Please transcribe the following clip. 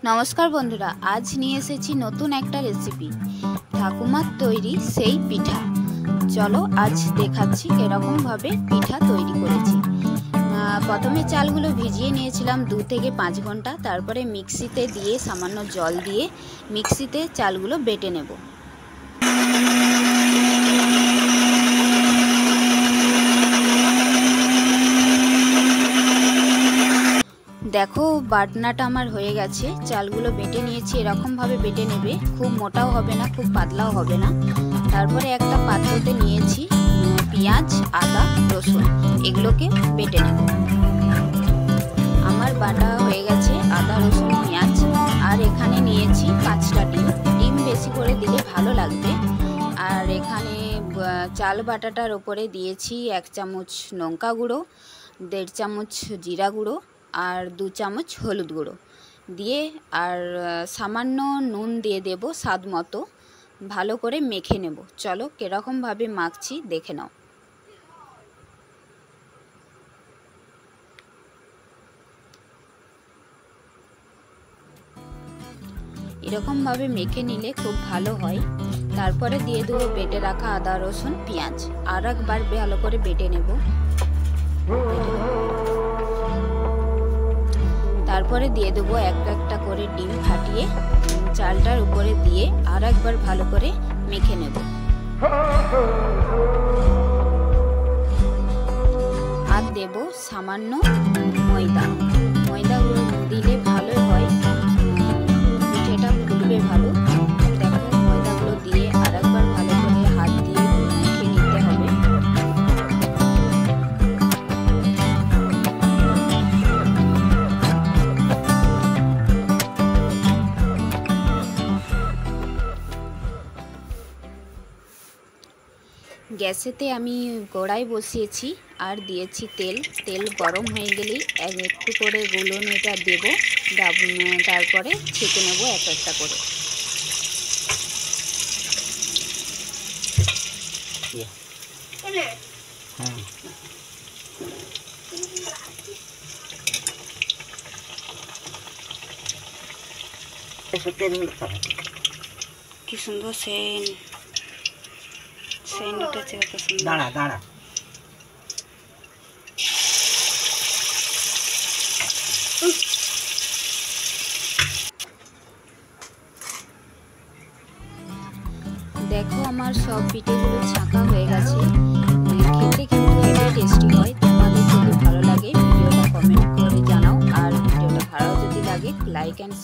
नमस्कार बंधुरा आज निये एसेछि नतून एकटा रेसिपि ठाकुमार तैरी सेई पिठा। चलो आज देखाচ্ছি एरकम भावे पिठा तैरी करेछि। प्रथमे चालगुलो भिजिए निয়েছিলাম 2 থেকে 5 घंटा, तारपरे मिक्सिते दिए सामान्य जल दिए मिक्सिते चालगुलो बेटे नेब। देखो बाटनाटा आमार हये गेछे, चालगुलो बेटे निয়েছি एरकम भावे बेटे नेबे, खूब मोटाओ होबे ना खूब पातलाओ होबे ना। तारपरे एकटा पात्रोते निয়েছি पेঁয়াজ आदा रसुन एगुलोके बेटे नेब। आमार बाटा हये गेछे आदा रसुन पेঁয়াজ और एखाने निয়েছি 5टा डिम। डिम बेशी करे दिले भालो लागबे। और एखाने चाल बाटाटार उपरे दिয়েছি 1 चामच लंका गुड़ो, 1.5 चामच जिरा गुड़ो और 2 चामच हलुद गुड़ो दिए और सामान्य नून दिए देब स्वाद मतो। भालो करे मेखे नेब। चलो किरकम भावे माखछि देखे नाओ। एरकम भावे मेखे निले खूब भालो हय। तारपरे दिए देब बेटे रखा आदा रसुन पेঁয়াজ और एकबार भालो करे बेटे नेब। तारपरे दिए देबो एक करे डिम फाटिए चालटार उपरे दिए और एकबार भालो करे मेखे नेब। और देबो सामान्य मयदा। मयदा दिले भालो हय, पिठाटा फुलबे भालो। देखो मयदागुलो दिए और एकबार भालो करे हाथ दिए मेखे निते होबे। गैसेते आमी कड़ाई बसिएछि और दिएछि तेल। तेल गरम हो गेलेई एकटू करे गुलोनेटा देबो, तारपरे छेके नेब एक एकटा करे। कि सुंदर सेन उठेছে কত সুন্দর। দাঁড়া দাঁড়া देखो আমার সব পিঠেগুলো ছাকা হয়ে গেছে। খেতে কিন্তু হেভি টেস্টি হয়। তোমাদের যদি ভালো লাগে ভিডিওটা কমেন্ট করে জানাও আর ভিডিওটা ভালো যদি লাগে লাইক এন্ড